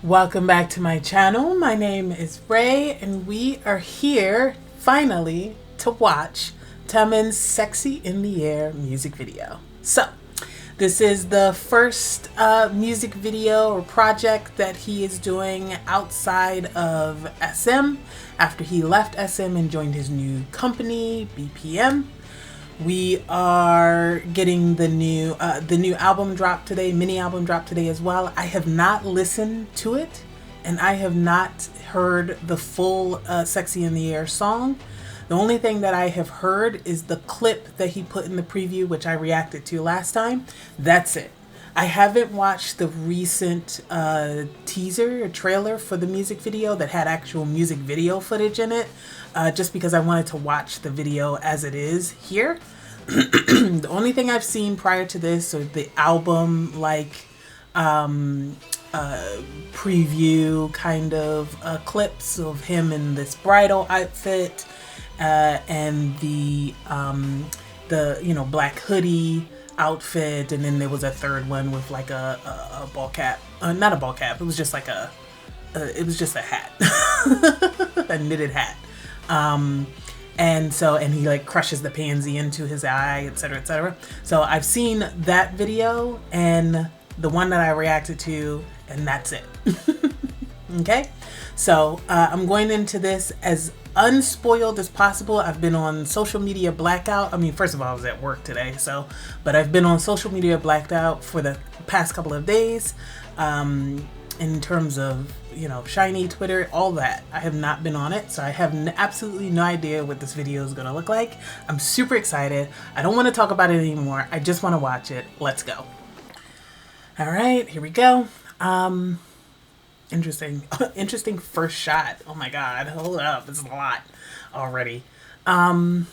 Welcome back to my channel. My name is Ray and we are here finally to watch Taemin's Sexy in the Air music video. So this is the first music video or project that he is doing outside of SM after he left SM and joined his new company, BPM. We are getting the new album drop today, mini album drop today as well. I have not listened to it and I have not heard the full Sexy in the Air song. The only thing that I have heard is the clip that he put in the preview, which I reacted to last time. That's it. I haven't watched the recent teaser or trailer for the music video that had actual music video footage in it, just because I wanted to watch the video as it is here. The only thing I've seen prior to this are the album preview kind of clips of him in this bridal outfit and the black hoodie outfit, and then there was a third one with like a ball cap, not a ball cap, it was just like a hat, a knitted hat, and he like crushes the pansy into his eye, etc, etc. So I've seen that video and the one that I reacted to, and that's it. Okay, so I'm going into this as unspoiled as possible. I've been on social media blackout. I mean, first of all, I was at work today, but I've been on social media blacked out for the past couple of days. In terms of, Shiny, Twitter, all that. I have not been on it, so I have absolutely no idea what this video is gonna look like. I'm super excited. I don't want to talk about it anymore. I just want to watch it. Let's go. All right, here we go. Interesting first shot. Oh my god, hold up, this is a lot already. I'm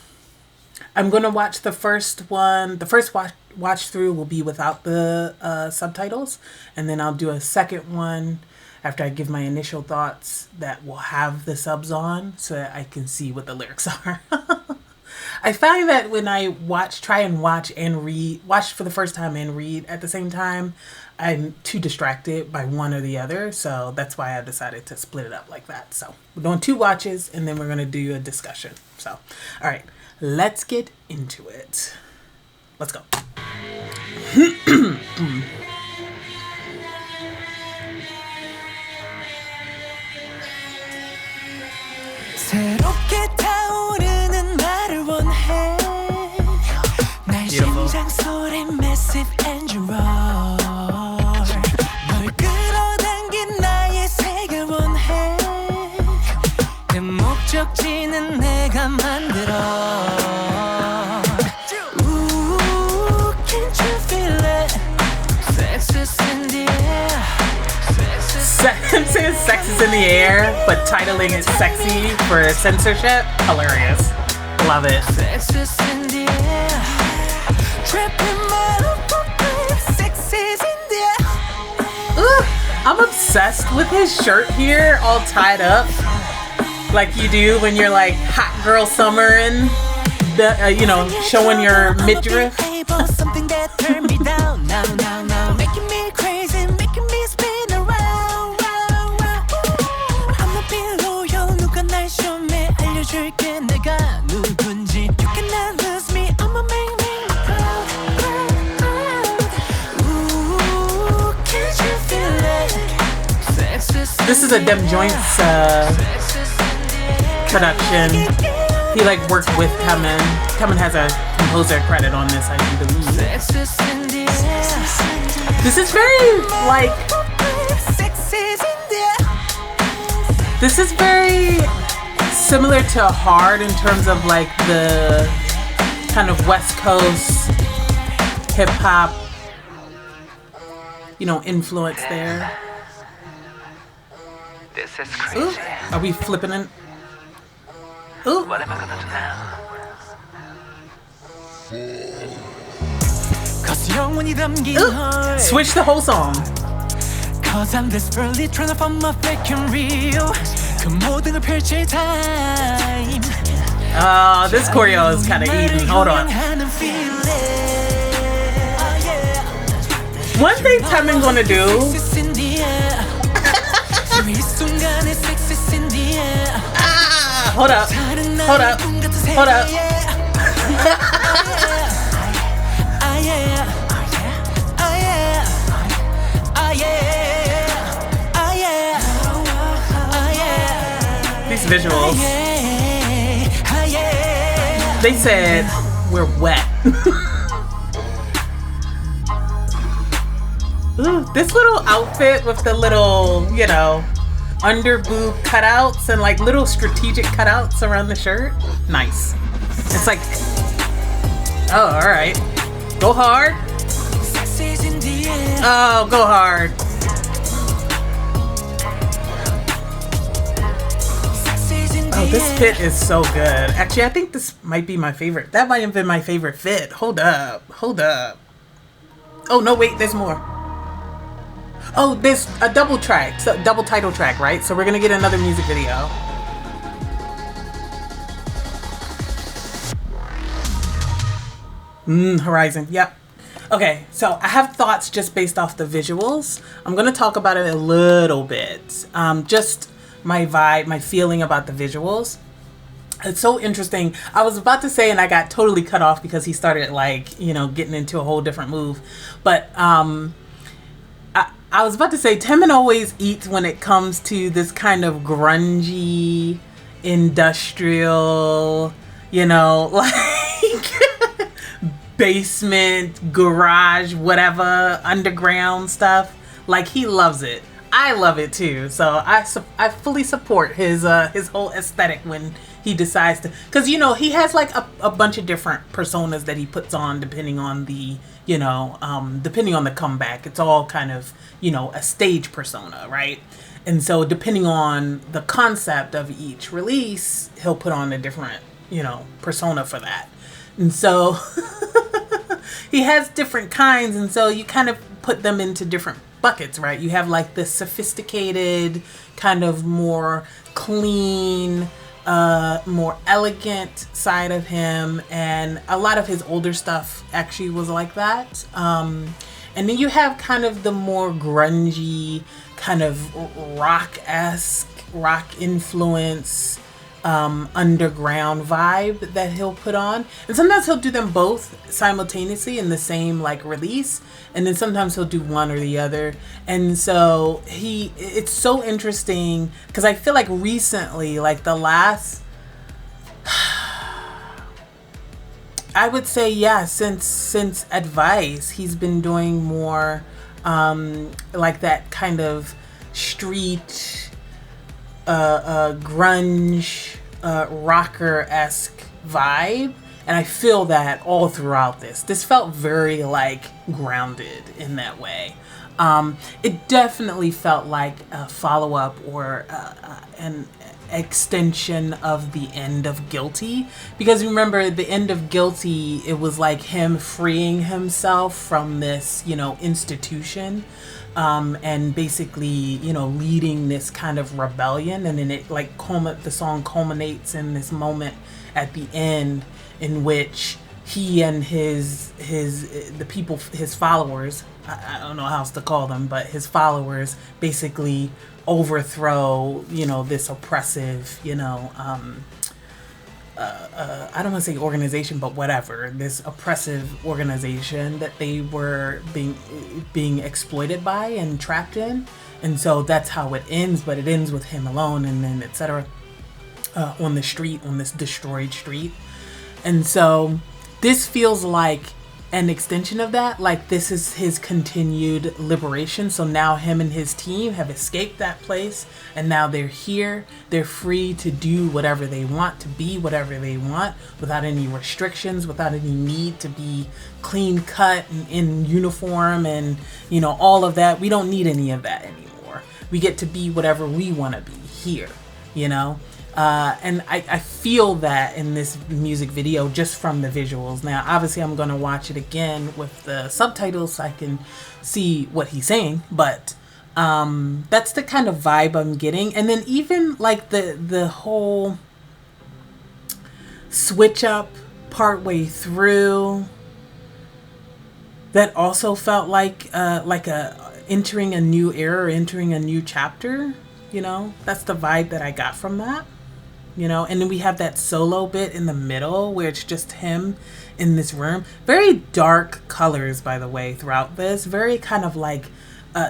gonna watch the first one. The first watch through will be without the subtitles, and then I'll do a second one after I give my initial thoughts that will have the subs on so that I can see what the lyrics are. I find that when I try and watch for the first time and read at the same time, I'm too distracted by one or the other, so that's why I decided to split it up like that. So we're doing 2 watches and then we're going to do a discussion. So, all right, let's get into it. Let's go. 목적지는 내가 만들어. Ooh, can't you feel it? Sex is in the air. Sex is in the air, but titling it sexy for censorship? Hilarious. Love it. Sex is in the air. Trapping my love, sex is in the air. Ooh, I'm obsessed with his shirt here, all tied up. Like you do when you're like hot girl summering, showing your midriff. Something that turned me down, now, making me crazy, making me spin around, I'm not being loyal, 누가 날 시험해 알려줄게 내가 누군지. You cannot lose me, I'ma make me proud. Ooh, can't you feel it? This is a Dem Joints production. He worked with Taemin. Taemin has a composer credit on this, I believe. This is very this is very similar to Hard in terms of the kind of West Coast hip hop, influence there. This is crazy. Ooh, are we flipping it? Ooh. What am I gonna do now? Ooh. Switch the whole song. Cause I'm desperately trying to find my freaking real. 그 모든 걸 펼칠 time. This choreo is kind of eating. Hold on. One thing Taemin gonna do 지금 이 순간의 섹시 신디에 Ah, hold up. Hold up. Hold up. Ah yeah. Ah yeah. Ah yeah. Ah yeah. Ah yeah. These visuals. Ah yeah. They said we're wet. Ooh, this little outfit with the little, you know, under boob cutouts and like little strategic cutouts around the shirt. Nice. It's like, oh, all right. Go hard. Oh, go hard. Oh, this fit is so good. Actually, I think this might be my favorite. That might have been my favorite fit. Hold up. Hold up. Oh, no, wait, there's more. Oh, there's a double track, so double title track, right? So we're gonna get another music video. Horizon, yep. Okay, so I have thoughts just based off the visuals. I'm gonna talk about it a little bit. Just my vibe, my feeling about the visuals. It's so interesting. I was about to say, and I got totally cut off because he started like, you know, getting into a whole different move. But I was about to say, Taemin always eats when it comes to this kind of grungy, industrial, you know, like basement, garage, whatever, underground stuff. Like, he loves it. I love it too. So I fully support his whole aesthetic when he decides to, because, you know, he has like a bunch of different personas that he puts on depending on the, you know, depending on the comeback. It's all kind of, you know, a stage persona, right? And so depending on the concept of each release, he'll put on a different, you know, persona for that. And so he has different kinds, and so you kind of put them into different buckets, right? You have like the sophisticated, kind of more clean, more elegant side of him, and a lot of his older stuff actually was like that. And then you have kind of the more grungy, kind of rock-esque, rock influence, underground vibe that he'll put on. And sometimes he'll do them both simultaneously in the same like release, and then sometimes he'll do one or the other. And so it's so interesting because I feel like recently, like the last, I would say, yeah, since Advice, he's been doing more like that kind of street grunge rocker-esque vibe, and I feel that all throughout this. This felt very like grounded in that way. It definitely felt like a follow-up or an extension of the end of Guilty, because remember the end of Guilty, it was like him freeing himself from this, you know, institution, and basically, you know, leading this kind of rebellion, and then it like the song culminates in this moment at the end in which he and the people, his followers, I don't know how else to call them, but his followers basically overthrow, you know, this oppressive, you know, I don't want to say organization, but whatever, this oppressive organization that they were being exploited by and trapped in. And so that's how it ends, but it ends with him alone, and then etc. On the street, on this destroyed street. And so this feels like an extension of that. Like, this is his continued liberation. So now him and his team have escaped that place, and now they're here. They're free to do whatever they want, to be whatever they want, without any restrictions, without any need to be clean cut and in uniform and, you know, all of that. We don't need any of that anymore. We get to be whatever we want to be here, you know? And I feel that in this music video just from the visuals. Now, obviously, I'm going to watch it again with the subtitles so I can see what he's saying. But that's the kind of vibe I'm getting. And then even like the whole switch up partway through, that also felt like a entering a new era, or entering a new chapter. you know? That's the vibe that I got from that, you know? And then we have that solo bit in the middle where it's just him in this room. Very dark colors, by the way, throughout this. Very kind of like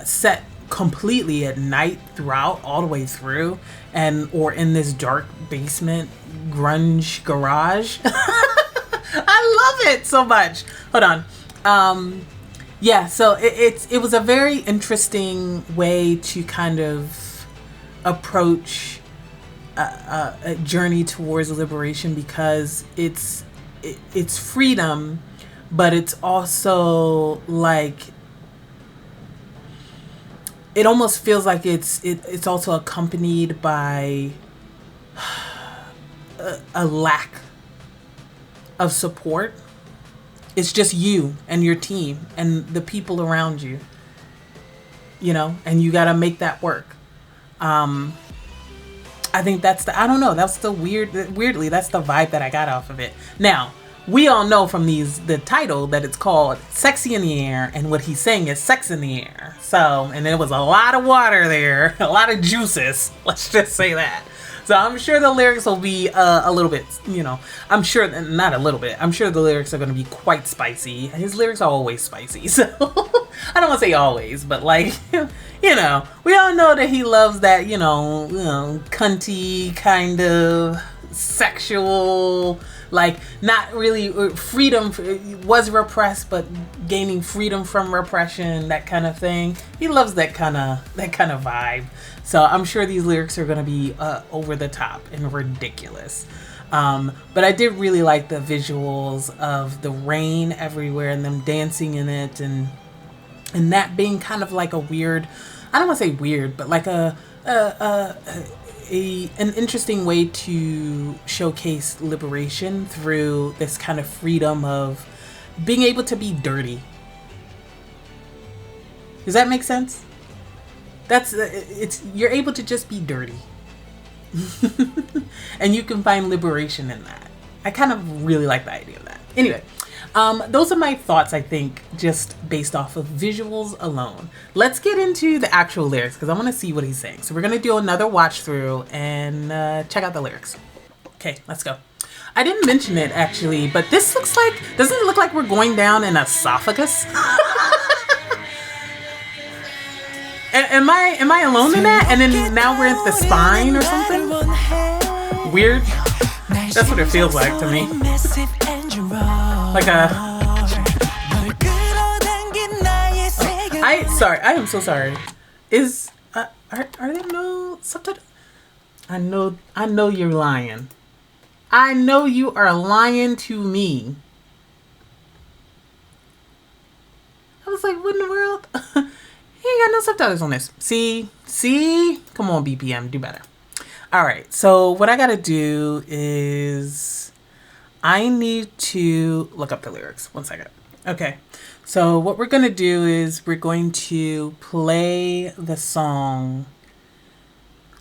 set completely at night throughout, all the way through, and or in this dark basement grunge garage. I love it so much. Hold on. Yeah, so it was a very interesting way to kind of approach a journey towards liberation, because it's freedom, but it's also like, it almost feels like it's also accompanied by a lack of support. It's just you and your team and the people around you, you know, and you got to make that work. I think that's weirdly, that's the vibe that I got off of it. Now, we all know from the title that it's called Sexy in the Air, and what he's saying is sex in the air. So, and there was a lot of water there, a lot of juices, let's just say that. So I'm sure the lyrics will be a little bit, you know, I'm sure the lyrics are going to be quite spicy. His lyrics are always spicy, so I don't want to say always, but like, you know, we all know that he loves that, you know, cunty kind of sexual, like, not really freedom, was repressed, but gaining freedom from repression, that kind of thing. He loves that kind of vibe. So I'm sure these lyrics are going to be over the top and ridiculous. But I did really like the visuals of the rain everywhere and them dancing in it, and that being kind of like a weird, I don't want to say weird, but like an interesting way to showcase liberation through this kind of freedom of being able to be dirty. Does that make sense? You're able to just be dirty. And you can find liberation in that. I kind of really like the idea of that. Anyway, those are my thoughts, I think, just based off of visuals alone. Let's get into the actual lyrics, because I want to see what he's saying. So we're going to do another watch through and check out the lyrics. Okay, let's go. I didn't mention it, actually, but this doesn't it look like we're going down an esophagus? Am I alone in that? And then now we're at the spine or something? Weird. That's what it feels like to me. Like I am so sorry. Are there no subtitles? I know you're lying. I know you are lying to me. I was like, what in the world? He ain't got no subtitles on this. See? Come on, BPM, do better. All right, so what I gotta do is I need to look up the lyrics. 1 second. Okay, so what we're gonna do is we're going to play the song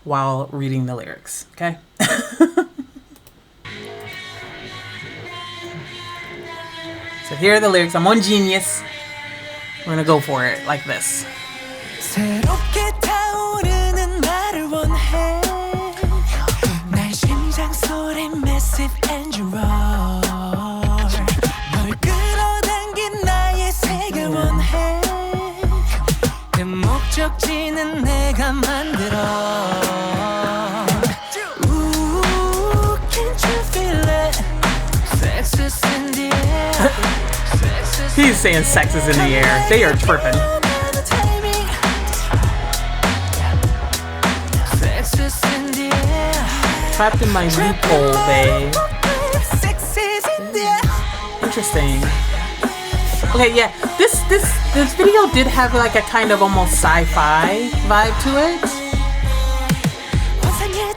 while reading the lyrics, okay? So here are the lyrics. I'm on Genius. We're gonna go for it like this. 새롭게 타오르는 나를 원해 날 심장 소리 massive engine roar 널 끌어당긴 나의 세계 원해 내 목적지는 내가 만들어 Ooh, can't you feel it? Sex is in the air. He's saying sex is in the air. They are tripping. Trapped in my loophole, babe. Interesting. Okay, yeah. This video did have like a kind of almost sci-fi vibe to it.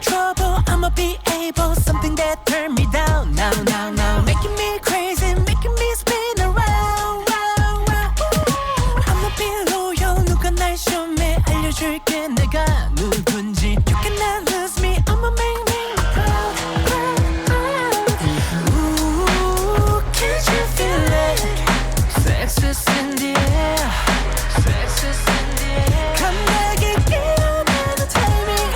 trouble, I'ma be able. Something that turn me down now, now, now. Making me crazy, making me spin around, round, round. I'ma be loyal, 누가 날 시험해 알려줄게 내가 누군지. You cannot lose me, I'ma make me proud, proud, proud. Ooh, can't you feel it? Sex is in the air. Sex is in the air. 감각이 깨어나는 timing.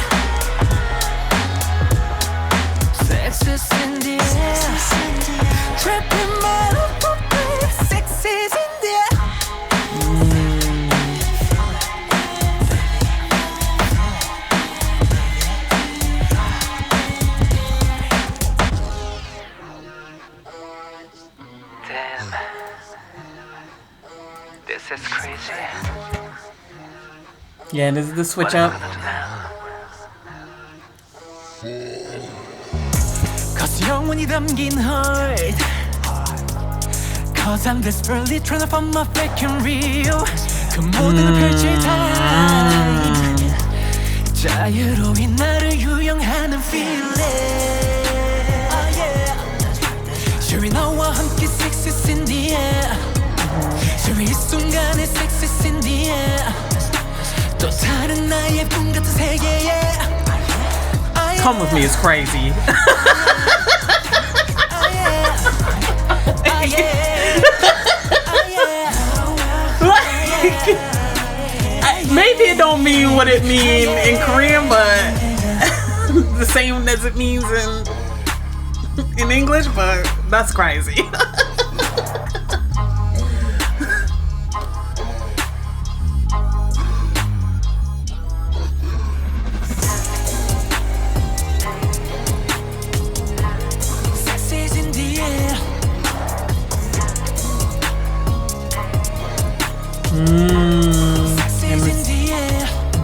is crazy. Yeah, this is the switch up. Cause 영원히 담긴 heart. Cause I'm desperately trying to find my fake and real. 그 모든 펼칠 time. 자유로운 나를 유영하는 feeling. Oh yeah. Sure 너와 함께 sex is in the air. Sure 이 순간에 sex is in the air. 또 다른 나의 꿈 같은 세계에. Come With Me is crazy. Maybe it don't mean what it mean in Korean, but the same as it means in English, but that's crazy.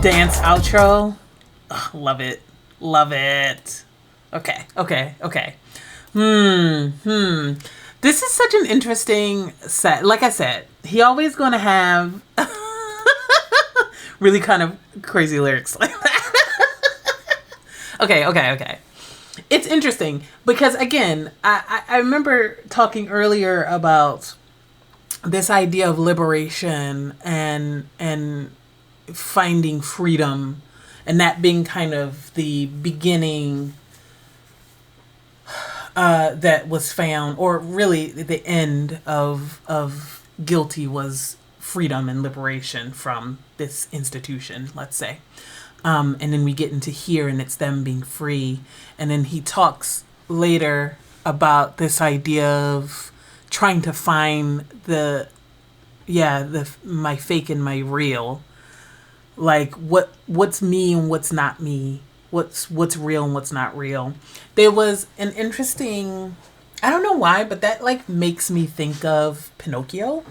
Dance outro. Ugh, love it. Love it. Okay. This is such an interesting set. Like I said, he always gonna have really kind of crazy lyrics like that. Okay. It's interesting because, again, I remember talking earlier about this idea of liberation and finding freedom, and that being kind of the beginning that was found, or really the end of Guilty was freedom and liberation from this institution, let's say. And then we get into Here, and it's them being free. And then he talks later about this idea of trying to find my fake and my real. Like what's me and what's not me, what's real and what's not real. There was an interesting, I don't know why, but that like makes me think of Pinocchio.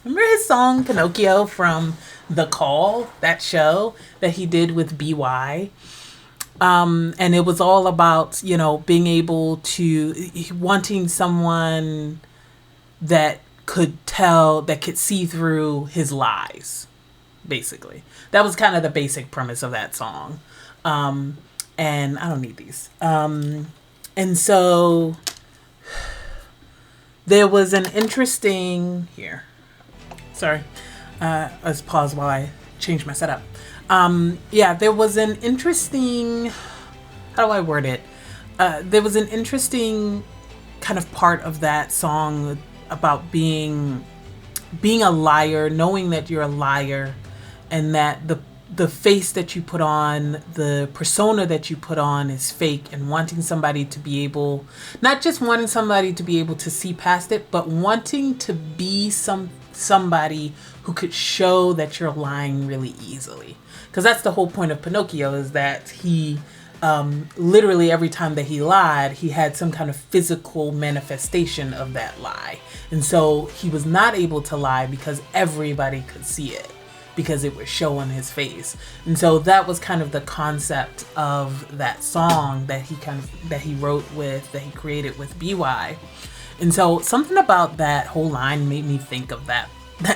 Remember his song Pinocchio from The Call, that show that he did with BY? And it was all about, being able to, wanting someone that could see through his lies, basically. That was kind of the basic premise of that song. And I don't need these. And so there was an interesting, here. Sorry. Let's pause while I change my setup. There was an interesting, how do I word it? There was an interesting kind of part of that song about being a liar, knowing that you're a liar, and that the face that you put on, the persona that you put on is fake, and wanting somebody to be able, not just wanting somebody to be able to see past it, but wanting to be somebody who could show that you're lying really easily. Because that's the whole point of Pinocchio, is that he literally every time that he lied, he had some kind of physical manifestation of that lie. And so he was not able to lie because everybody could see it, because it would show on his face. And so that was kind of the concept of that song that he created with BY. And so something about that whole line made me think of that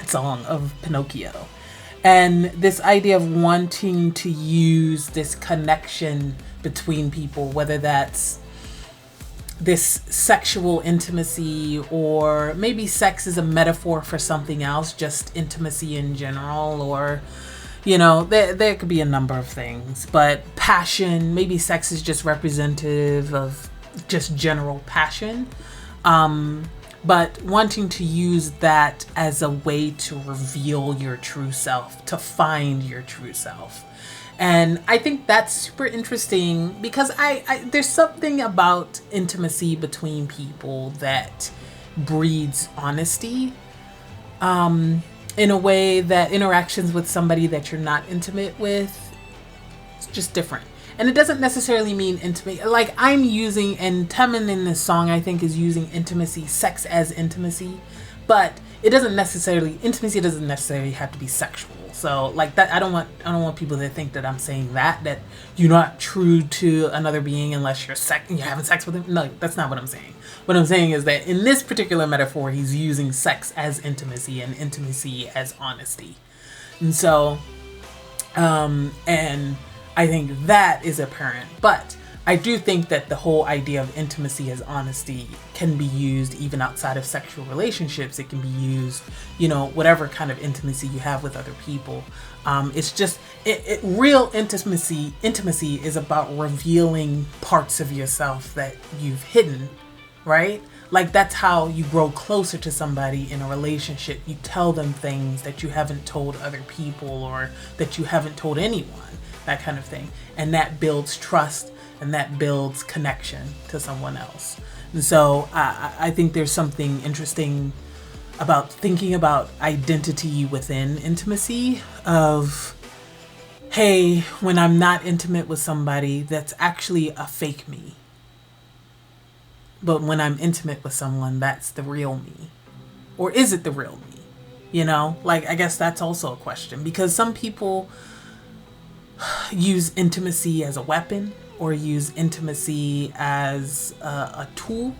song of Pinocchio. And this idea of wanting to use this connection between people, whether that's this sexual intimacy, or maybe sex is a metaphor for something else, just intimacy in general, or, there could be a number of things. But passion, maybe sex is just representative of just general passion. But wanting to use that as a way to reveal your true self, to find your true self. And I think that's super interesting because I there's something about intimacy between people that breeds honesty, in a way that interactions with somebody that you're not intimate with, it's just different. And it doesn't necessarily mean intimate. Like I'm using, and Taemin in this song I think is using intimacy, sex as intimacy, but it doesn't necessarily, intimacy doesn't necessarily have to be sexual. So like that, I don't want people to think that I'm saying that you're not true to another being unless you're having sex with him. No, that's not what I'm saying. What I'm saying is that in this particular metaphor, he's using sex as intimacy and intimacy as honesty. And so, and I think that is apparent, but I do think that the whole idea of intimacy as honesty can be used even outside of sexual relationships. It can be used, whatever kind of intimacy you have with other people. It's just, real intimacy is about revealing parts of yourself that you've hidden, right? Like that's how you grow closer to somebody in a relationship. You tell them things that you haven't told other people or that you haven't told anyone, that kind of thing. And that builds trust. And that builds connection to someone else. And so I think there's something interesting about thinking about identity within intimacy of, hey, when I'm not intimate with somebody, that's actually a fake me. But when I'm intimate with someone, that's the real me. Or is it the real me? Like, I guess that's also a question. Because some people use intimacy as a weapon, or use intimacy as a tool,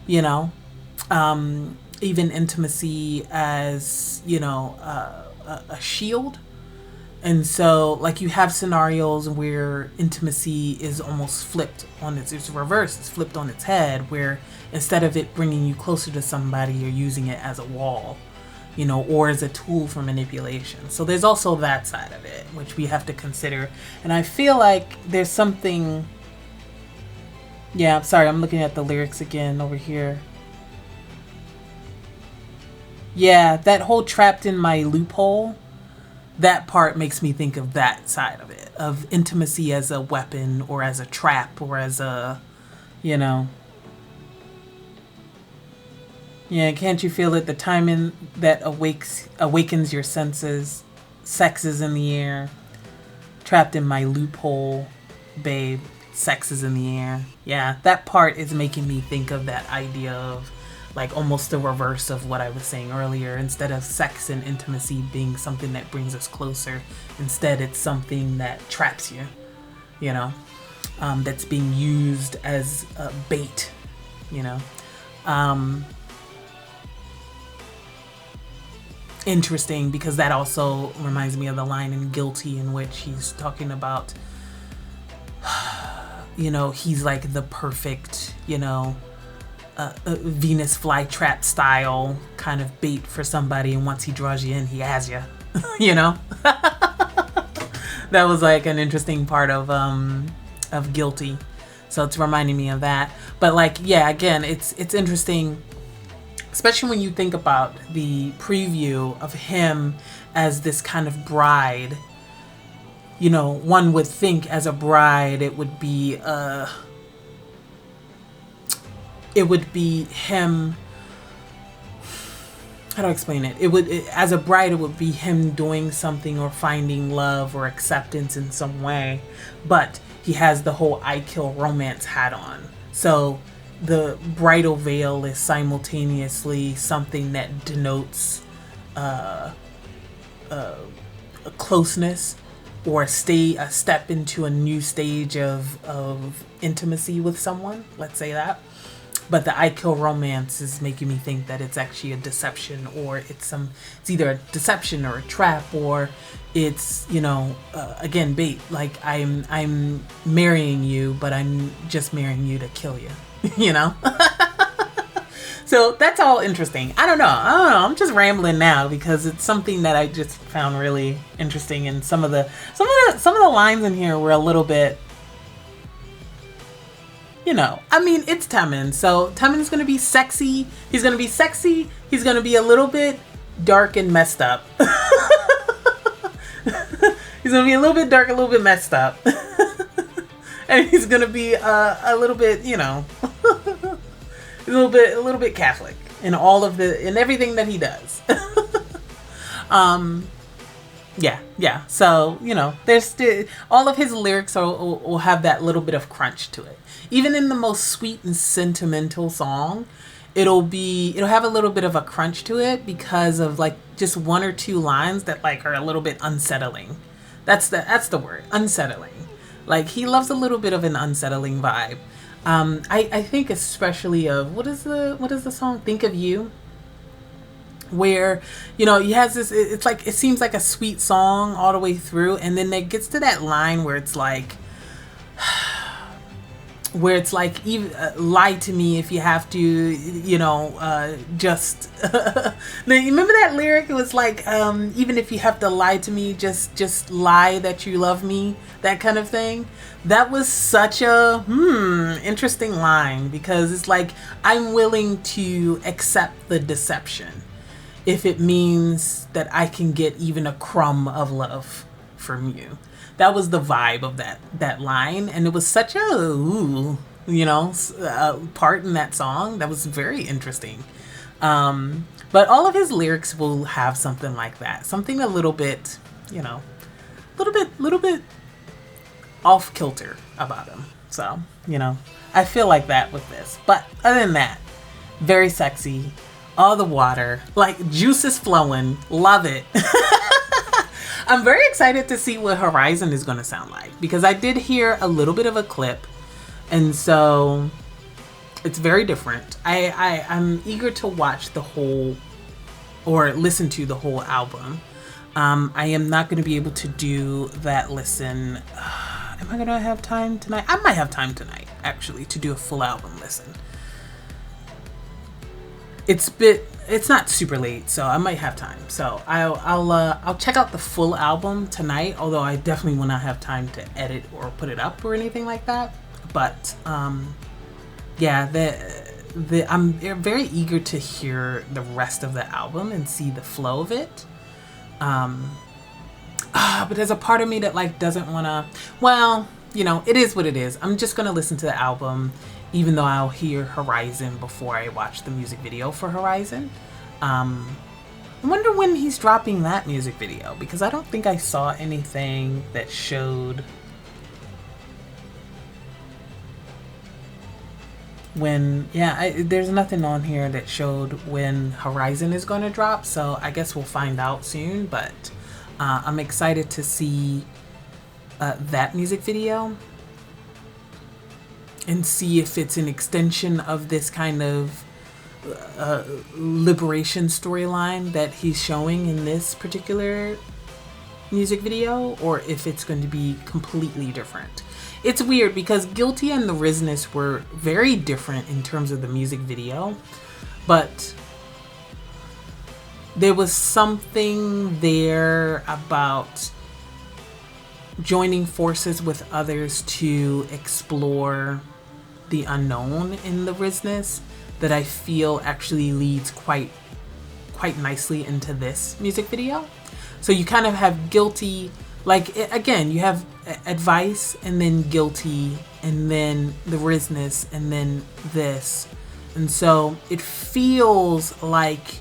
even intimacy as, a shield. And so, like, you have scenarios where intimacy is almost flipped on it's reversed, it's flipped on its head, where instead of it bringing you closer to somebody, you're using it as a wall, or as a tool for manipulation. So there's also that side of it, which we have to consider. And I feel like there's something, I'm sorry, I'm looking at the lyrics again over here. Yeah, that whole trapped in my loophole, that part makes me think of that side of it, of intimacy as a weapon or as a trap or as a, Yeah, can't you feel it? The timing that awakens your senses. Sex is in the air. Trapped in my loophole, babe. Sex is in the air. Yeah, that part is making me think of that idea of like almost the reverse of what I was saying earlier. Instead of sex and intimacy being something that brings us closer, instead it's something that traps you, that's being used as a bait, Interesting, because that also reminds me of the line in Guilty in which he's talking about, he's like the perfect, Venus flytrap style kind of bait for somebody, and once he draws you in, he has you, That was like an interesting part of Guilty, so it's reminding me of that. But like, yeah, again, it's interesting. Especially when you think about the preview of him as this kind of bride. One would think as a bride, it would be him. How do I explain it? As a bride, it would be him doing something or finding love or acceptance in some way. But he has the whole I kill romance hat on. So the bridal veil is simultaneously something that denotes a closeness or a step into a new stage of intimacy with someone, let's say that. But the I kill romance is making me think that it's actually a deception, or it's either a deception or a trap, or it's, again, bait. Like I'm marrying you, but I'm just marrying you to kill you. So that's all interesting. I don't know. I'm just rambling now because it's something that I just found really interesting, and some of the lines in here were a little bit, it's Taemin. So Taemin's gonna be sexy. He's gonna be sexy. He's gonna be a little bit dark and messed up. He's gonna be a little bit dark, a little bit messed up. And he's gonna be a little bit, a little bit Catholic in everything that he does. Yeah. So there's still all of his lyrics will have that little bit of crunch to it. Even in the most sweet and sentimental song, it'll have a little bit of a crunch to it because of like just one or two lines that like are a little bit unsettling. That's the word, unsettling. Like he loves a little bit of an unsettling vibe. I think especially of what is the song, Think of You, where, you know, he has this, it's like, it seems like a sweet song all the way through, and then it gets to that line where it's like even lie to me if you have to, you know, just remember that lyric? It was like, even if you have to lie to me, just lie that you love me, that kind of thing. That was such a interesting line, because it's like, I'm willing to accept the deception if it means that I can get even a crumb of love from you. That was the vibe of that line, and it was such a part in that song that was very interesting. But all of his lyrics will have something like that, something a little bit, you know, little bit off kilter about him. So, you know, I feel like that with this. But other than that, very sexy, all the water, like juice is flowing, love it. I'm very excited to see what Horizon is going to sound like, because I did hear a little bit of a clip, and so it's very different. I'm eager to watch the whole, or listen to the whole album. I am not going to be able to do that listen. Am I going to have time tonight? I might have time tonight, actually, to do a full album listen. It's not super late, so I might have time. So I'll check out the full album tonight, although I definitely will not have time to edit or put it up or anything like that. But yeah, I'm very eager to hear the rest of the album and see the flow of it. But there's a part of me that like doesn't want to. Well, you know, it is what it is. I'm just gonna listen to the album, even though I'll hear Horizon before I watch the music video for Horizon. I wonder when he's dropping that music video, because I don't think I saw anything that showed when. There's nothing on here that showed when Horizon is going to drop, so I guess we'll find out soon. But I'm excited to see that music video and see if it's an extension of this kind of liberation storyline that he's showing in this particular music video, or if it's going to be completely different. It's weird because Guilty and The Rizness were very different in terms of the music video, but there was something there about joining forces with others to explore the unknown in The Rizness that I feel actually leads quite nicely into this music video. So you kind of have Guilty, like, again, you have Advice, and then Guilty, and then The Rizness, and then this. And so it feels like,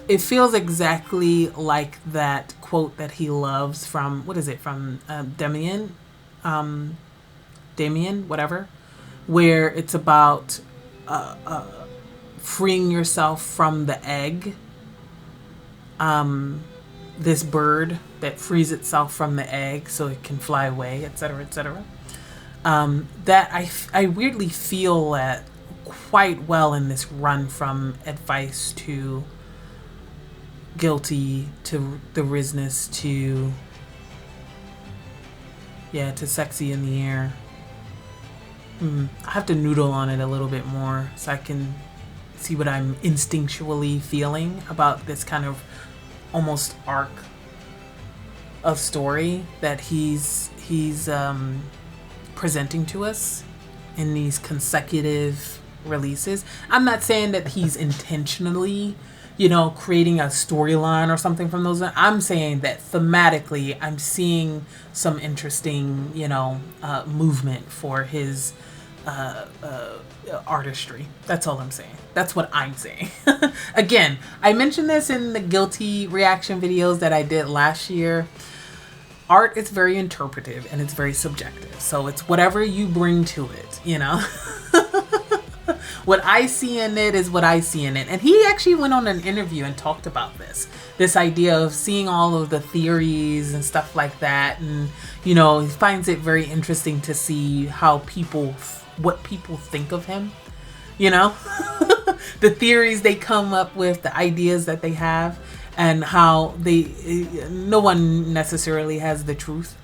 it feels exactly like that quote that he loves from, what is it, from Damien, whatever, where it's about freeing yourself from the egg, this bird that frees itself from the egg so it can fly away, etc., etc. That I weirdly feel that quite well in this run from Advice to Guilty to The Rizness to Sexy in the Air. I have to noodle on it a little bit more so I can see what I'm instinctually feeling about this kind of almost arc of story that he's presenting to us in these consecutive releases. I'm not saying that he's intentionally, creating a storyline or something from those. I'm saying that thematically, I'm seeing some interesting, movement for his artistry. That's all I'm saying. That's what I'm saying. Again, I mentioned this in the Guilty reaction videos that I did last year. Art is very interpretive and it's very subjective. So it's whatever you bring to it, What I see in it is what I see in it. And he actually went on an interview and talked about this idea of seeing all of the theories and stuff like that. And, you know, he finds it very interesting to see how what people think of him, you know, the theories they come up with, the ideas that they have, and how no one necessarily has the truth,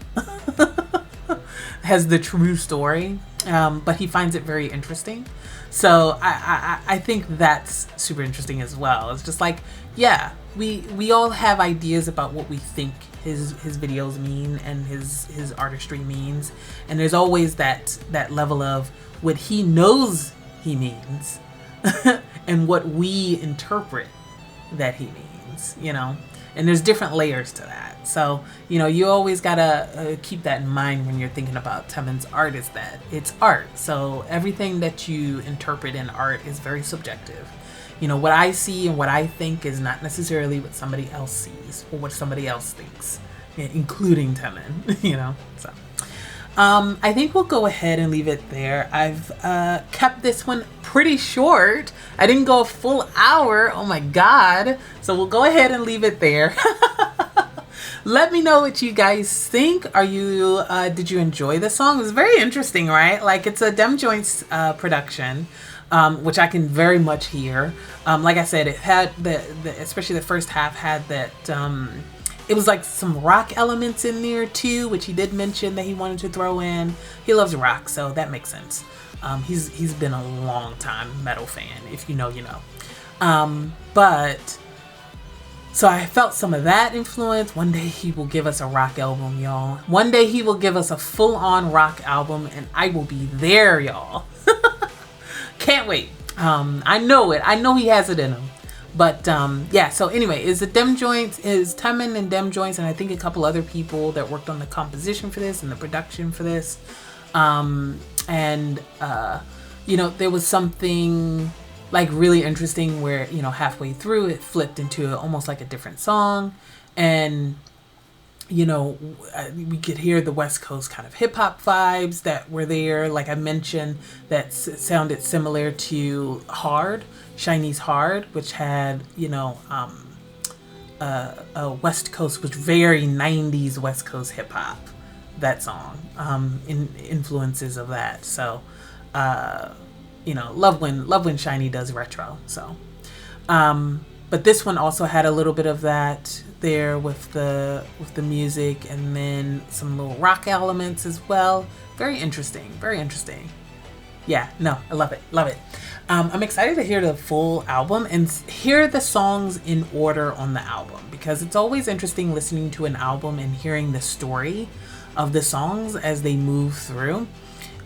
has the true story. But he finds it very interesting. So I think that's super interesting as well. It's just like, yeah, we all have ideas about what we think his videos mean and his artistry means. And there's always that level of what he knows he means and what we interpret that he means, you know. And there's different layers to that. So, you know, you always gotta keep that in mind when you're thinking about Taemin's art, is that it's art. So everything that you interpret in art is very subjective. You know, what I see and what I think is not necessarily what somebody else sees or what somebody else thinks, including Taemin, you know. So I think we'll go ahead and leave it there. I've kept this one pretty short. I didn't go a full hour. Oh my God. So we'll go ahead and leave it there. Let me know what you guys think. Did you enjoy the song? It was very interesting, right? Like, it's a Dem Joints production, which I can very much hear. Like I said, it had especially the first half had that, it was like some rock elements in there too, which he did mention that he wanted to throw in. He loves rock, so that makes sense. He's been a long time metal fan. If you know, you know. So I felt some of that influence. One day he will give us a rock album, y'all. One day he will give us a full-on rock album, and I will be there, y'all. Can't wait. I know it. I know he has it in him. But yeah, so anyway, is Taemin and Dem Joints, and I think a couple other people that worked on the composition for this and the production for this. You know, there was something like really interesting where, you know, halfway through it flipped into almost like a different song. And, you know, we could hear the West Coast kind of hip hop vibes that were there. Like I mentioned, that sounded similar to SHINee's Hard, which had, you know, West Coast, which very 90s West Coast hip hop, that song, influences of that. So, you know, love when SHINee does retro. So, but this one also had a little bit of that there with the music, and then some little rock elements as well. Very interesting. Very interesting. Yeah, no, I love it. Love it. I'm excited to hear the full album and hear the songs in order on the album, because it's always interesting listening to an album and hearing the story of the songs as they move through.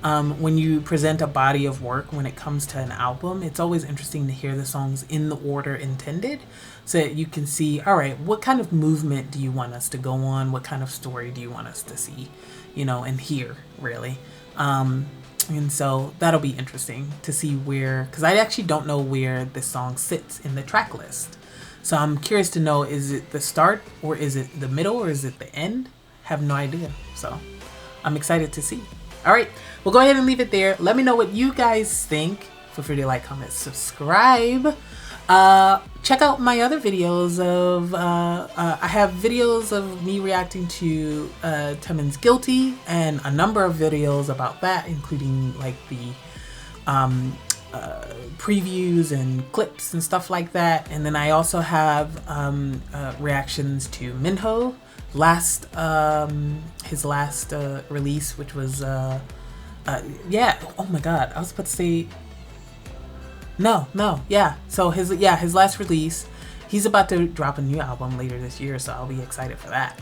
When you present a body of work, when it comes to an album, it's always interesting to hear the songs in the order intended, so that you can see, all right, what kind of movement do you want us to go on? What kind of story do you want us to see, you know, and hear, really? And so that'll be interesting to see where, because I actually don't know where this song sits in the track list. So I'm curious to know, is it the start, or is it the middle, or is it the end? Have no idea. So I'm excited to see. All right, we'll go ahead and leave it there. Let me know what you guys think. Feel free to like, comment, subscribe. Check out my other videos of, I have videos of me reacting to Taemin's Guilty, and a number of videos about that, including like the previews and clips and stuff like that. And then I also have reactions to Minho, his last release, which was yeah, oh my god, I was about to say so his last release. He's about to drop a new album later this year, so I'll be excited for that.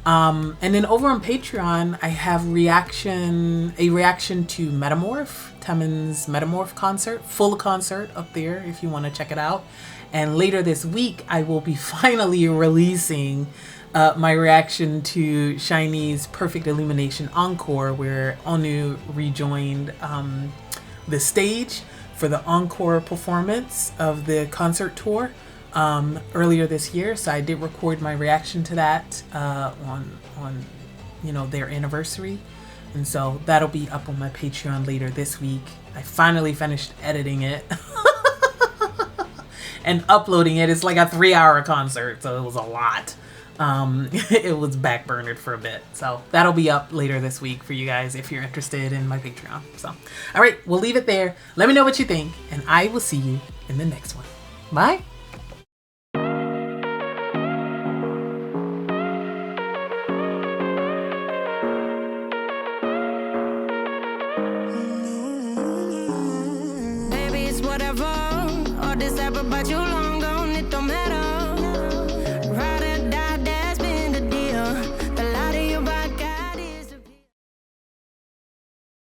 And then over on Patreon, I have a reaction to Metamorph, Taemin's Metamorph concert, full concert up there if you want to check it out. And later this week, I will be finally releasing my reaction to SHINee's Perfect Illumination Encore, where Onew rejoined the stage for the encore performance of the concert tour earlier this year. So I did record my reaction to that on you know, their anniversary And so that'll be up on my Patreon later this week. I finally finished editing it and uploading it. It's like a 3-hour concert, so it was a lot. It was backburnered for a bit. So that'll be up later this week for you guys if you're interested in my Patreon. So, all right, we'll leave it there. Let me know what you think, and I will see you in the next one. Bye. Baby, it's whatever. All this ever, but you long gone, it don't matter.